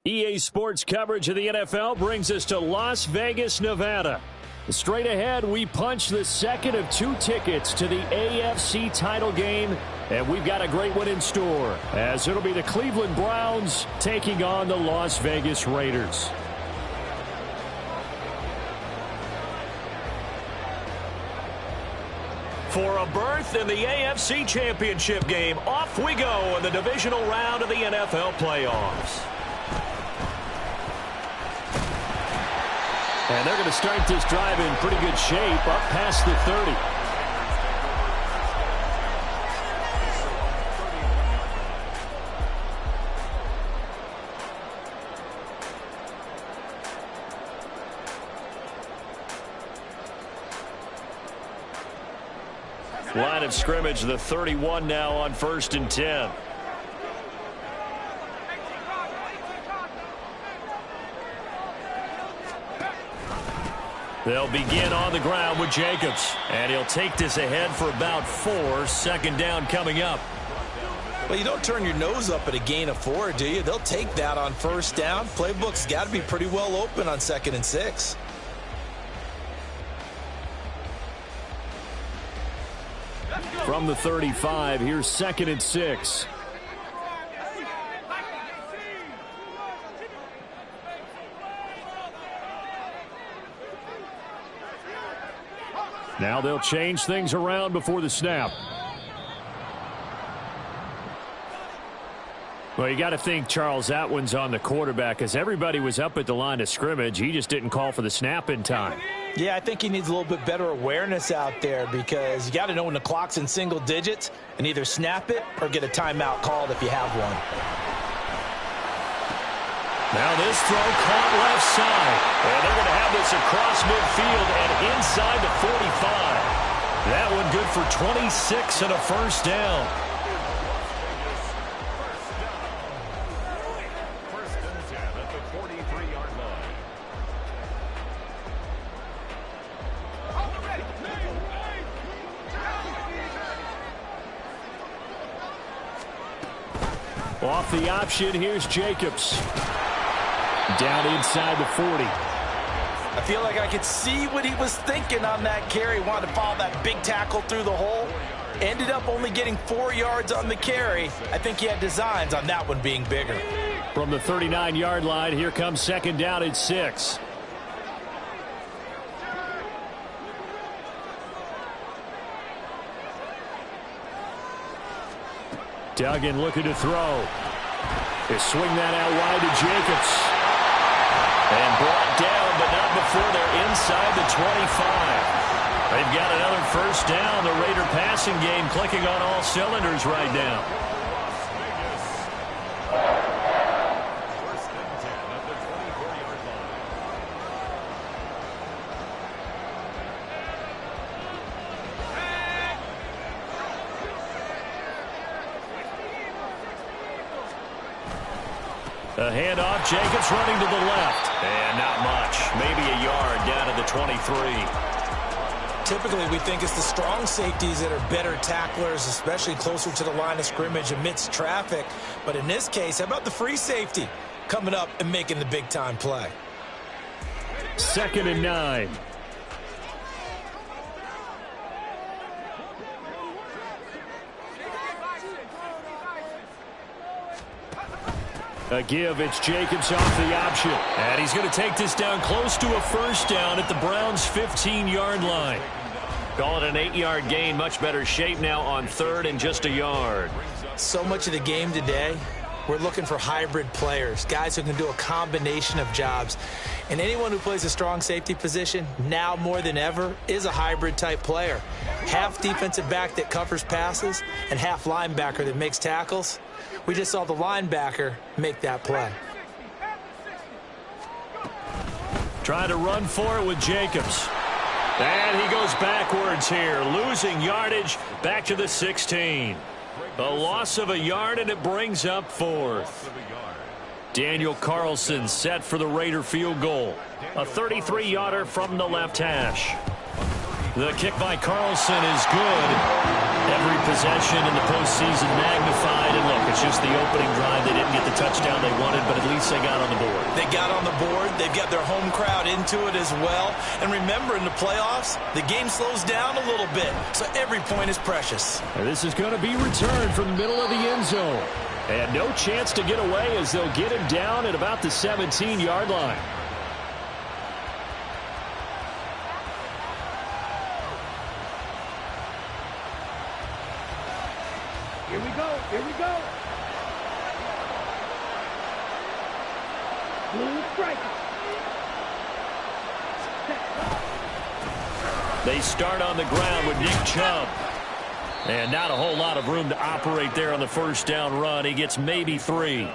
EA Sports coverage of the NFL brings us to Las Vegas, Nevada. Straight ahead, we punch the second of two tickets to the AFC title game, and we've got a great one in store, as it'll be the Cleveland Browns taking on the Las Vegas Raiders. For a berth in the AFC Championship game, off we go in the divisional round of the NFL playoffs. And they're going to start this drive in pretty good shape, up past the 30. Line of scrimmage, the 31 now on 1st and 10. They'll begin on the ground with Jacobs. And he'll take this ahead for about 4. Second down coming up. Well, you don't turn your nose up at a gain of 4, do you? They'll take that on 1st down. Playbook's got to be pretty well open on 2nd and 6. From the 35, here's 2nd and 6. Now they'll change things around before the snap. Well, you got to think, Charles, that one's on the quarterback, as everybody was up at the line of scrimmage. He just didn't call for the snap in time. Yeah, I think he needs a little bit better awareness out there, because you got to know when the clock's in single digits and either snap it or get a timeout called if you have one. Now this throw caught left side. And they're going to have this across midfield and inside the 45. That one good for 26 and a first down. First and 10 at the 43-yard line. Off the option, here's Jacobs. Down inside the 40. I feel like I could see what he was thinking on that carry. Wanted to follow that big tackle through the hole. Ended up only getting 4 yards on the carry. I think he had designs on that one being bigger. From the 39-yard line, here comes 2nd down and 6. Duggan looking to throw. They swing that out wide to Jacobs. And brought down, but not before they're inside the 25. They've got another first down. The Raider passing game clicking on all cylinders right now. First and 10 at the 24-yard line. A handoff, Jacobs running to the left. And not much. Maybe a yard down to the 23. Typically, we think it's the strong safeties that are better tacklers, especially closer to the line of scrimmage amidst traffic. But in this case, how about the free safety coming up and making the big-time play? 2nd and 9. A give, it's Jacobs off the option. And he's going to take this down close to a first down at the Browns' 15-yard line. Call it an 8-yard gain. Much better shape now on 3rd and just a yard. So much of the game today, we're looking for hybrid players, guys who can do a combination of jobs. And anyone who plays a strong safety position, now more than ever, is a hybrid-type player. Half defensive back that covers passes and half linebacker that makes tackles. We just saw the linebacker make that play. Trying to run for it with Jacobs. And he goes backwards here, losing yardage back to the 16. A loss of a yard, and it brings up 4th. Daniel Carlson set for the Raider field goal. A 33-yarder from the left hash. The kick by Carlson is good. And Every possession in the postseason magnified. And look, it's just the opening drive. They didn't get the touchdown they wanted, but at least they got on the board. They got on the board. They've got their home crowd into it as well. And remember, in the playoffs, the game slows down a little bit, so every point is precious. And this is going to be returned from the middle of the end zone. And no chance to get away as they'll get him down at about the 17-yard line. Here we go. Here we go. Blue strike. They start on the ground with Nick Chubb. And not a whole lot of room to operate there on the first down run. He gets maybe 3.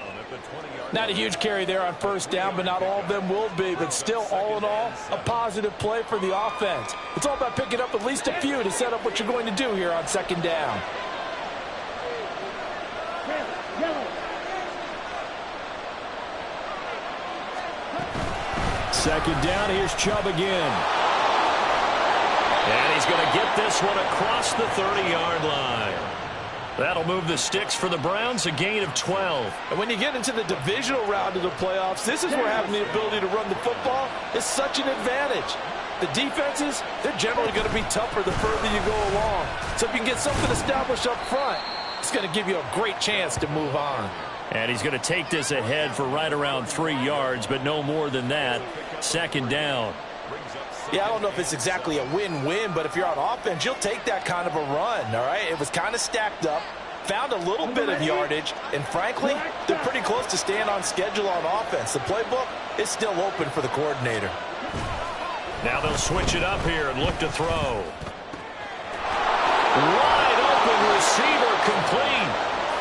Not a huge carry there on first down, but not all of them will be. But still, all in all, a positive play for the offense. It's all about picking up at least a few to set up what you're going to do here on second down. Yellow. Second down, here's Chubb again. And he's going to get this one across the 30-yard line. That'll move the sticks for the Browns, a gain of 12. And when you get into the divisional round of the playoffs, this is where having the ability to run the football is such an advantage. The defenses, they're generally going to be tougher the further you go along. So if you can get something established up front, it's going to give you a great chance to move on. And he's going to take this ahead for right around 3 yards, but no more than that. Second down. Yeah, I don't know if it's exactly a win-win, but if you're on offense, you'll take that kind of a run, all right? It was kind of stacked up, found a little bit of yardage, and frankly, they're pretty close to staying on schedule on offense. The playbook is still open for the coordinator. Now they'll switch it up here and look to throw. Wide open receiver complete.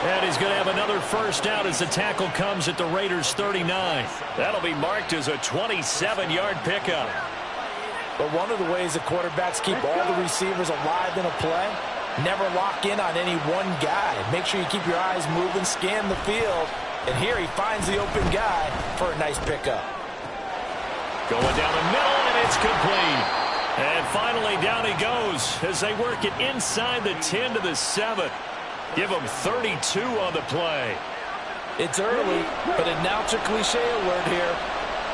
And he's going to have another first down as the tackle comes at the Raiders' 39. That'll be marked as a 27-yard pickup. But one of the ways the quarterbacks keep all the receivers alive in a play, never lock in on any one guy. Make sure you keep your eyes moving, scan the field. And here he finds the open guy for a nice pickup. Going down the middle, and it's complete. And finally, down he goes as they work it inside the 10 to the 7. Give him 32 on the play. It's early, but announcer cliche alert here.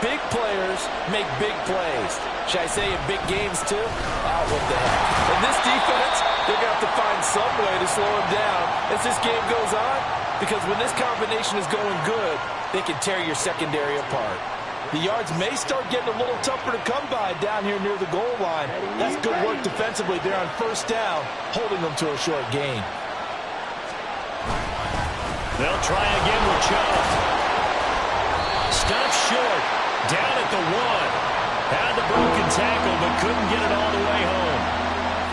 Big players make big plays. Should I say in big games, too? Oh, what the heck. In this defense, they're going to have to find some way to slow him down as this game goes on, because when this combination is going good, they can tear your secondary apart. The yards may start getting a little tougher to come by down here near the goal line. That's good work defensively there on first down, holding them to a short gain. They'll try again with Chubb. Stops short. Down at the 1. Had the broken tackle, but couldn't get it all the way home.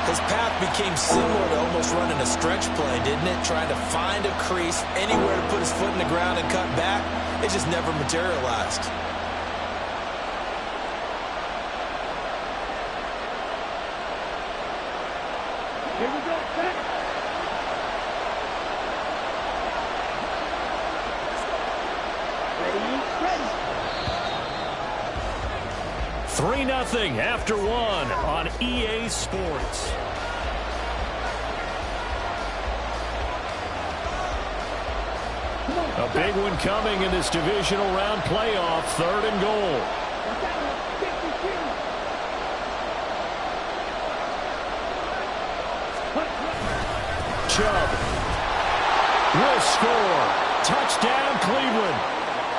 His path became similar to almost running a stretch play, didn't it? Trying to find a crease, anywhere to put his foot in the ground and cut back. It just never materialized. Here we go. Back. Ready. 3-0 after 1 on EA Sports. A big one coming in this divisional round playoff, 3rd and goal. Chubb will score. Touchdown, Cleveland.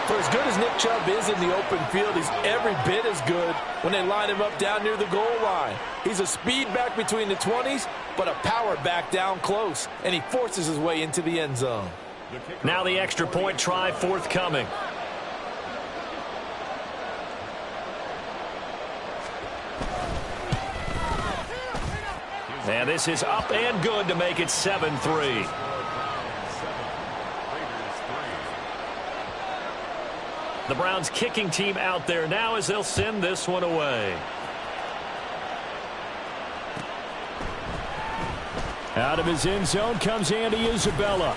For as good as Nick Chubb is in the open field, he's every bit as good when they line him up down near the goal line. He's a speed back between the 20s, but a power back down close, and he forces his way into the end zone. Now the extra point try forthcoming. And this is up and good to make it 7-3. The Browns kicking team out there now as they'll send this one away. Out of his end zone comes Andy Isabella.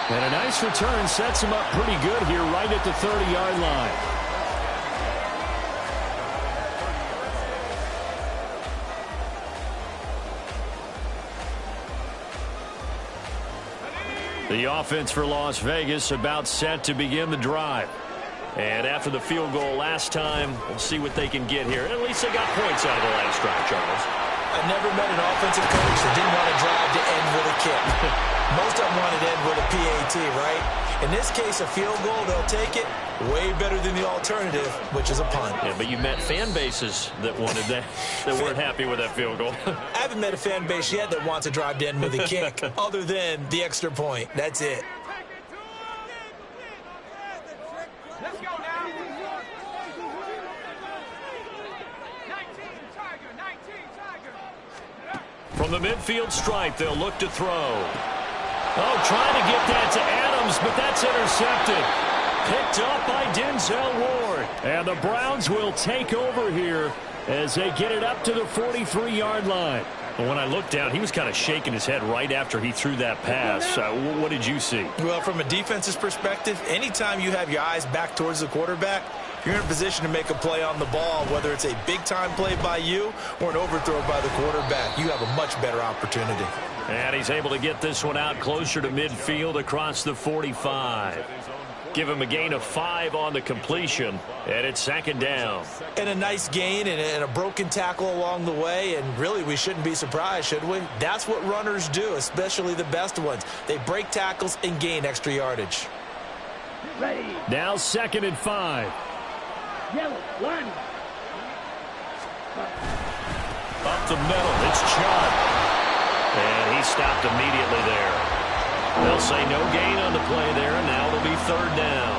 And a nice return sets him up pretty good here right at the 30-yard line. The offense for Las Vegas about set to begin the drive. And after the field goal last time, we'll see what they can get here. At least they got points out of the last drive, Charles. I've never met an offensive coach that didn't want to drive to end with a kick. Most of them wanted to end with a PAT, right? In this case, a field goal, they'll take it. Way better than the alternative, which is a punt. Yeah, but you met fan bases that wanted that, that weren't happy with that field goal. I haven't met a fan base yet that wants to drive to end with a kick, other than the extra point. That's it. Let's go now. 19 Tiger. From the midfield stripe, they'll look to throw. Oh, trying to get that to Adams, but that's intercepted. Picked up by Denzel Ward. And the Browns will take over here as they get it up to the 43-yard line. Well, when I looked down, he was kind of shaking his head right after he threw that pass. What did you see? Well, from a defense's perspective, anytime you have your eyes back towards the quarterback, you're in a position to make a play on the ball, whether it's a big-time play by you or an overthrow by the quarterback. You have a much better opportunity. And he's able to get this one out closer to midfield across the 45. Give him a gain of 5 on the completion, and it's second down. And a nice gain and a broken tackle along the way, and really we shouldn't be surprised, should we? That's what runners do, especially the best ones. They break tackles and gain extra yardage. Ready. Now second and 5. Yellow. Line. Up the middle, it's Chubb. And he stopped immediately there. They'll say no gain on the play there, and now it'll be third down.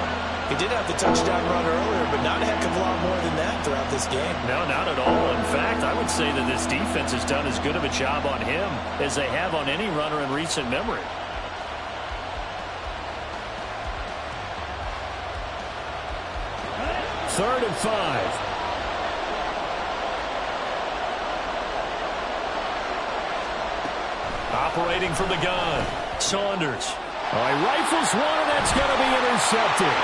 He did have the touchdown run earlier, but not a heck of a lot more than that throughout this game. No, not at all. In fact, I would say that this defense has done as good of a job on him as they have on any runner in recent memory. Third and 5. Operating from the gun, Saunders. Oh, he rifles one, and that's going to be intercepted.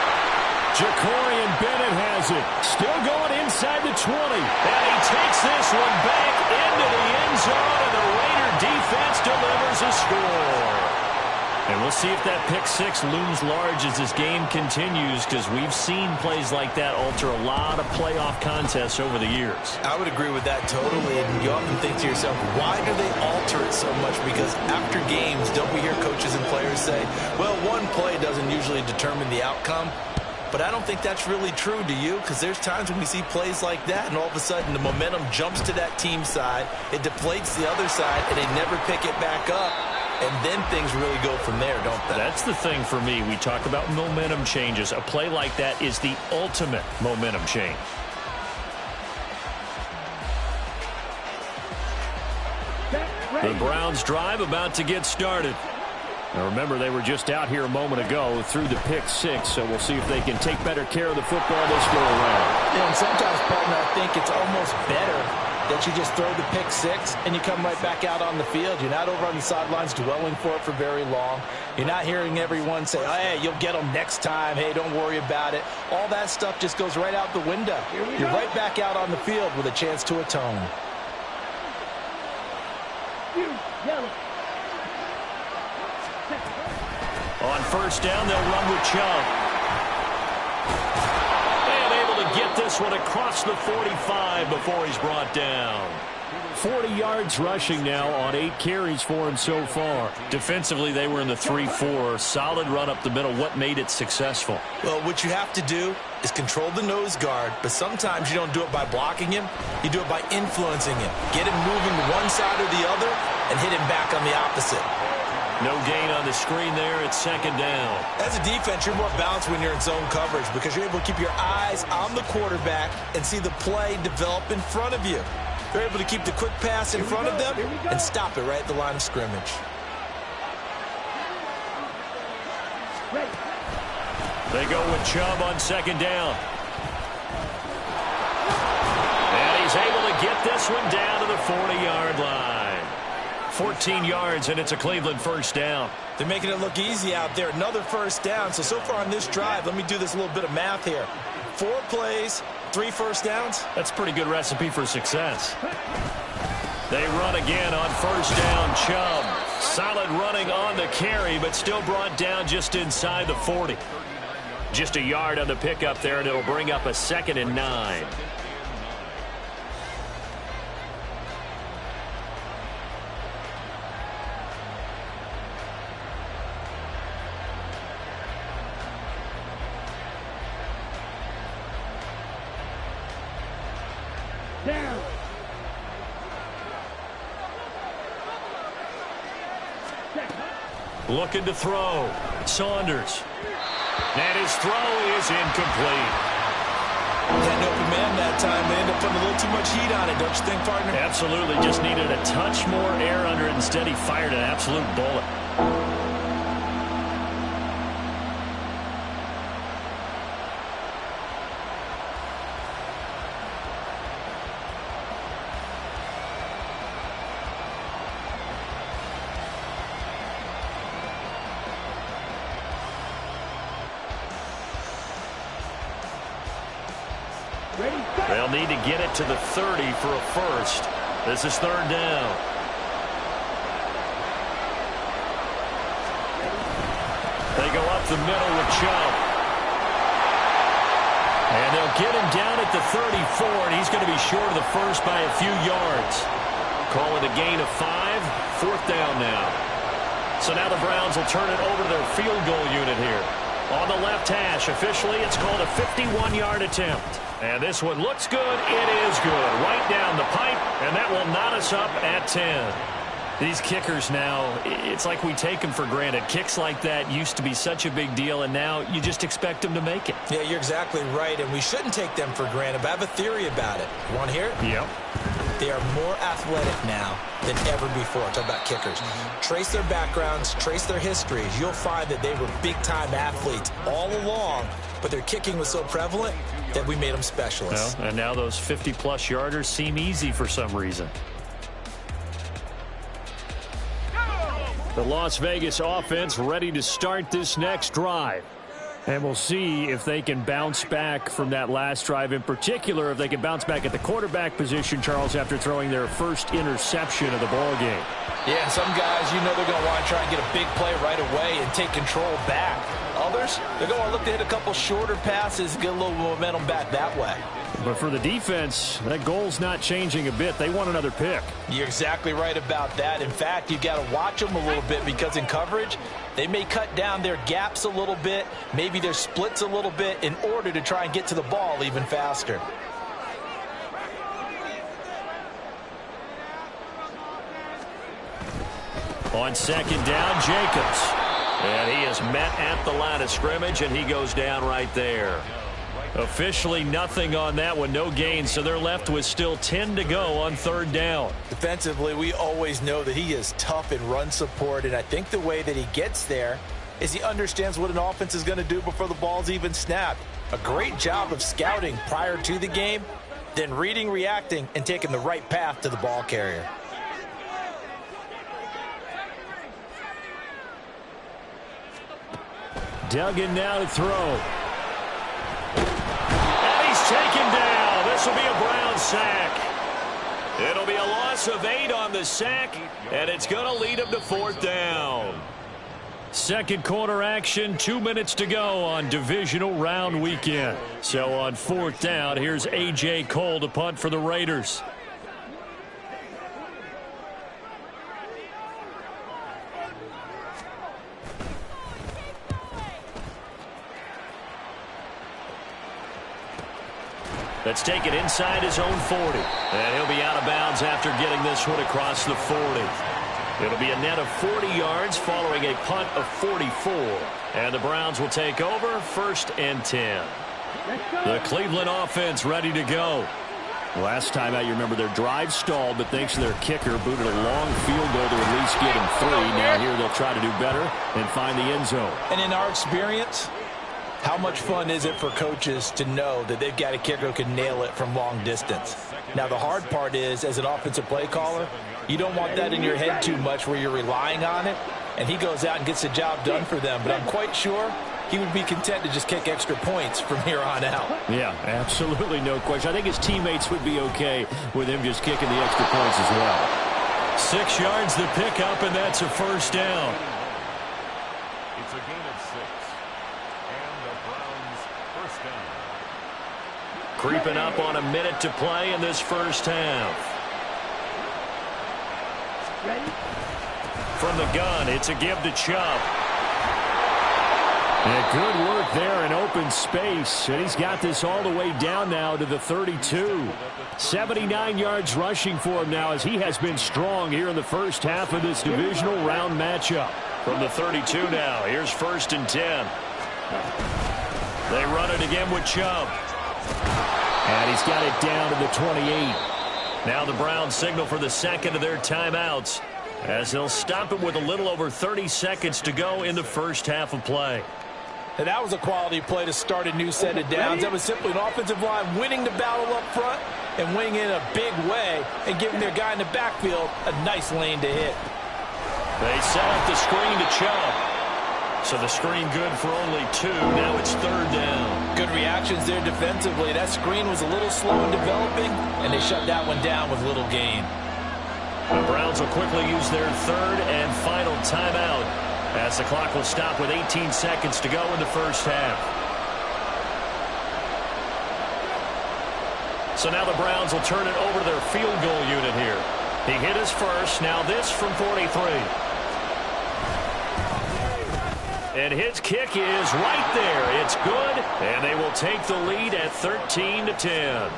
Jacorian Bennett has it. Still going inside the 20. And he takes this one back into the end zone, and the Raider defense delivers a score. And we'll see if that pick six looms large as this game continues, because we've seen plays like that alter a lot of playoff contests over the years. I would agree with that totally, and you often think to yourself, why do they alter it so much? Because after games, don't we hear coaches and players say, well, one play doesn't usually determine the outcome? But I don't think that's really true, do you? Because there's times when we see plays like that, and all of a sudden the momentum jumps to that team side, it deflates the other side, and they never pick it back up. And then things really go from there, don't they? That's the thing for me. We talk about momentum changes. A play like that is the ultimate momentum change. The Browns drive about to get started. Now remember, they were just out here a moment ago through the pick six, so we'll see if they can take better care of the football this go around. Yeah, and sometimes, partner, I think it's almost better that you just throw the pick six and you come right back out on the field. You're not over on the sidelines dwelling for it for very long. You're not hearing everyone say, oh, hey, you'll get them next time. Hey, don't worry about it. All that stuff just goes right out the window. You're right back out on the field with a chance to atone. Yellow. On first down, they'll run with Chubb. And able to get this one across the 45 before he's brought down. 40 yards rushing now on 8 carries for him so far. Defensively, they were in the 3-4. Solid run up the middle. What made it successful? Well, what you have to do is control the nose guard, but sometimes you don't do it by blocking him. You do it by influencing him. Get him moving to one side or the other and hit him back on the opposite. No gain on the screen there. It's second down. As a defense, you're more balanced when you're in zone coverage because you're able to keep your eyes on the quarterback and see the play develop in front of you. They're able to keep the quick pass in front of them and stop it right at the line of scrimmage. They go with Chubb on second down. And he's able to get this one down to the 40-yard line. 14 yards, and it's a Cleveland first down. They're making it look easy out there. Another first down. So far on this drive, let me do this little bit of math here. 4 plays, 3 first downs. That's a pretty good recipe for success. They run again on first down. Chubb Solid running on the carry, but still brought down just inside the 40. Just a yard on the pickup there, and it'll bring up a 2nd and 9. Down. Looking to throw. Saunders. And his throw is incomplete. Had no command that time. They ended up putting a little too much heat on it, don't you think, partner? Absolutely. Just needed a touch more air under it. Instead, he fired an absolute bullet. They'll need to get it to the 30 for a first. This is 3rd down. They go up the middle with Chubb. And they'll get him down at the 34, and he's going to be short of the first by a few yards. Call it a gain of 5, 4th down now. So now the Browns will turn it over to their field goal unit here. On the left hash, officially, it's called a 51-yard attempt. And this one looks good. It is good. Right down the pipe, and that will knot us up at 10. These kickers now, it's like we take them for granted. Kicks like that used to be such a big deal, and now you just expect them to make it. Yeah, you're exactly right, and we shouldn't take them for granted, but I have a theory about it. You want to hear it? Yep. They are more athletic now than ever before. Talk about kickers. Trace their backgrounds, trace their histories. You'll find that they were big-time athletes all along, but their kicking was so prevalent that we made them specialists. Well, and now those 50-plus yarders seem easy for some reason. The Las Vegas offense ready to start this next drive. And we'll see if they can bounce back from that last drive. In particular, if they can bounce back at the quarterback position, Charles, after throwing their first interception of the ball game. Yeah, some guys, you know they're going to want to try and get a big play right away and take control back. Others, they're going to look to hit a couple shorter passes, get a little momentum back that way. But for the defense, that goal's not changing a bit. They want another pick. You're exactly right about that. In fact, you got to watch them a little bit because in coverage, they may cut down their gaps a little bit, maybe their splits a little bit in order to try and get to the ball even faster. On 2nd down, Jacobs. And he is met at the line of scrimmage, and he goes down right there. Officially nothing on that one, no gain, so they're left with still 10 to go on 3rd down. Defensively, we always know that he is tough in run support, and I think the way that he gets there is he understands what an offense is going to do before the ball's even snapped. A great job of scouting prior to the game, then reading, reacting, and taking the right path to the ball carrier. Duggan now to throw. And he's taken down. This will be a Brown sack. It'll be a loss of 8 on the sack, and it's going to lead him to 4th down. Second quarter action, 2 minutes to go on divisional round weekend. So on 4th down, here's A.J. Cole to punt for the Raiders. Let's take it inside his own 40. And he'll be out of bounds after getting this one across the 40. It'll be a net of 40 yards following a punt of 44. And the Browns will take over 1st and 10. The Cleveland offense ready to go. Last time out, you remember their drive stalled, but thanks to their kicker, booted a long field goal to at least get him 3. Now here they'll try to do better and find the end zone. And in our experience, how much fun is it for coaches to know that they've got a kicker who can nail it from long distance? Now, the hard part is, as an offensive play caller, you don't want that in your head too much where you're relying on it, and he goes out and gets the job done for them. But I'm quite sure he would be content to just kick extra points from here on out. Yeah, absolutely no question. I think his teammates would be okay with him just kicking the extra points as well. 6 yards the pickup, and that's a first down. It's a gain of 6. And the Browns first down. Creeping up on a minute to play in this first half. Ready? From the gun, it's a give to Chubb. And good work there in open space. And he's got this all the way down now to the 32. 79 yards rushing for him now as he has been strong here in the first half of this divisional round matchup. From the 32 now, here's 1st and 10. They run it again with Chubb. And he's got it down to the 28. Now the Browns signal for the second of their timeouts as they'll stop it with a little over 30 seconds to go in the first half of play. And that was a quality play to start a new set of downs. That was simply an offensive line winning the battle up front and winning in a big way and giving their guy in the backfield a nice lane to hit. They set up the screen to Chubb. So the screen good for only 2. Now it's 3rd down. Good reactions there defensively. That screen was a little slow in developing, and they shut that one down with little gain. The Browns will quickly use their 3rd and final timeout as the clock will stop with 18 seconds to go in the first half. So now the Browns will turn it over to their field goal unit here. He hit his first. Now this from 43. And his kick is right there. It's good, and they will take the lead at 13-10.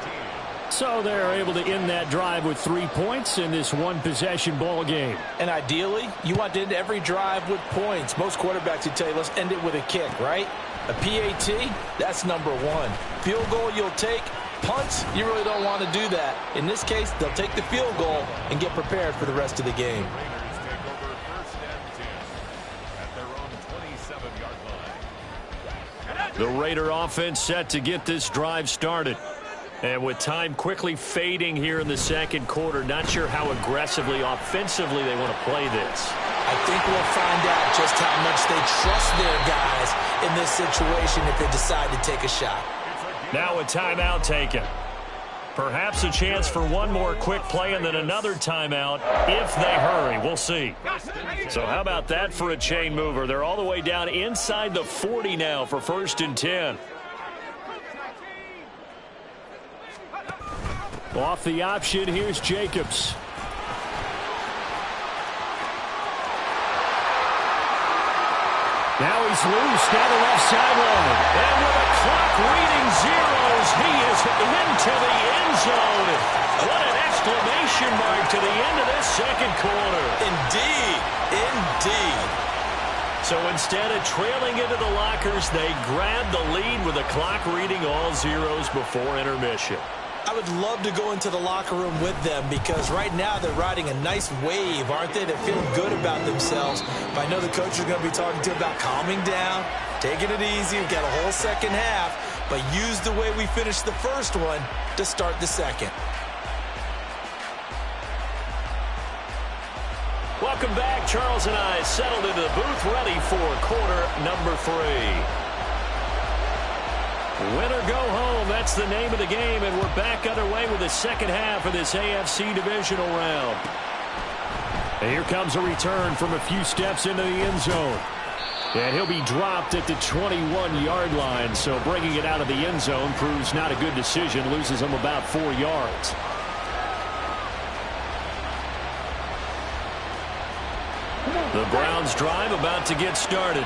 So they're able to end that drive with 3 points in this one-possession ball game. And ideally, you want to end every drive with points. Most quarterbacks would tell you, let's end it with a kick, right? A PAT, that's number 1. Field goal you'll take. Punts, you really don't want to do that. In this case, they'll take the field goal and get prepared for the rest of the game. The Raider offense set to get this drive started. And with time quickly fading here in the second quarter, not sure how aggressively, offensively they want to play this. I think we'll find out just how much they trust their guys in this situation if they decide to take a shot. Now a timeout taken. Perhaps a chance for one more quick play and then another timeout if they hurry. We'll see. So how about that for a chain mover? They're all the way down inside the 40 now for 1st and 10. Off the option, here's Jacobs. Now he's loose down the left sideline. And with the clock reading zeros, he is into the end zone. What an exclamation mark to the end of this second quarter. Indeed. Indeed. So instead of trailing into the lockers, they grab the lead with the clock reading all zeros before intermission. I would love to go into the locker room with them because right now they're riding a nice wave, aren't they? They're feeling good about themselves. But I know the coach is going to be talking to them about calming down, taking it easy. We've got a whole second half, but use the way we finished the first one to start the second. Welcome back. Charles and I settled into the booth ready for quarter number 3. Win or go home, that's the name of the game, and we're back underway with the second half of this AFC divisional round. And here comes a return from a few steps into the end zone. And he'll be dropped at the 21-yard line, so bringing it out of the end zone proves not a good decision, loses him about 4 yards. The Browns drive about to get started.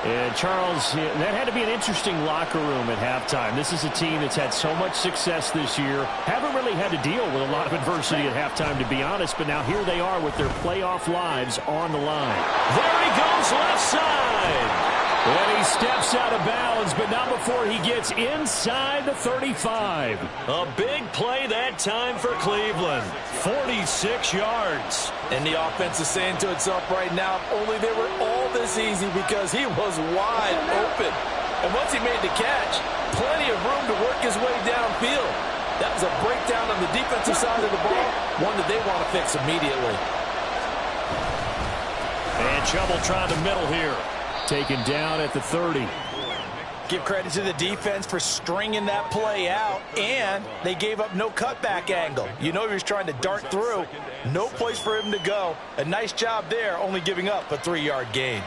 And Charles, that had to be an interesting locker room at halftime. This is a team that's had so much success this year. Haven't really had to deal with a lot of adversity at halftime, to be honest. But now here they are with their playoff lives on the line. There he goes, left side. And he steps out of bounds, but not before he gets inside the 35. A big play that time for Cleveland. 46 yards. And the offense is saying to itself right now, if only they were all this easy because he was wide open. And once he made the catch, plenty of room to work his way downfield. That was a breakdown on the defensive side of the ball, one that they want to fix immediately. And Chubb will try the middle here. Taken down at the 30. Give credit to the defense for stringing that play out, and they gave up no cutback angle. You know he was trying to dart through. No place for him to go. A nice job there, only giving up a 3-yard gain.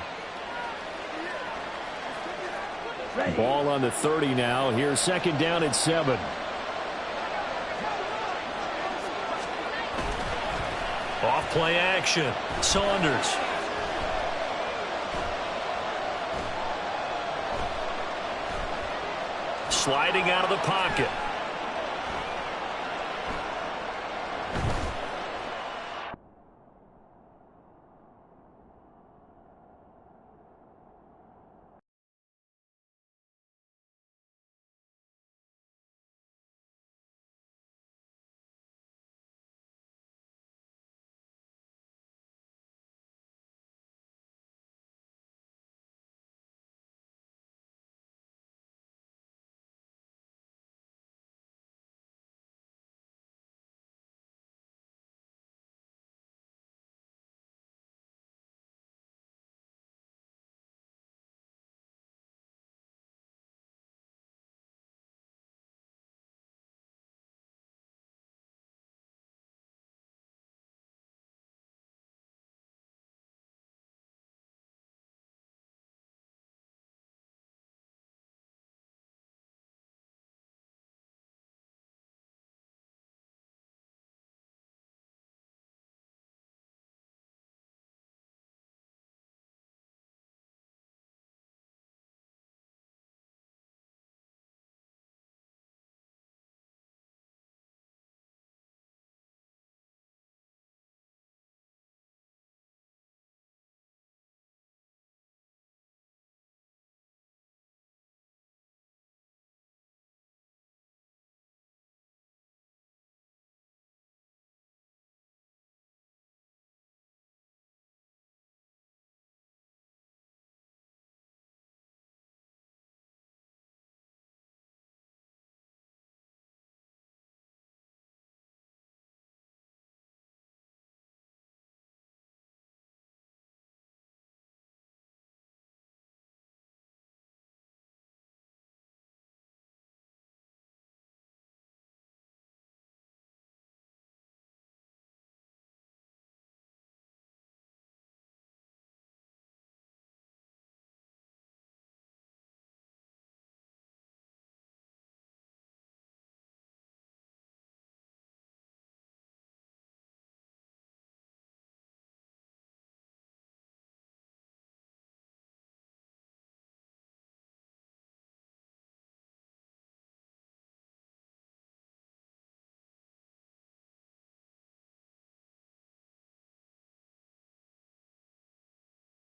Ball on the 30 now. Here's second down at 7. Off play action. Saunders. Sliding out of the pocket.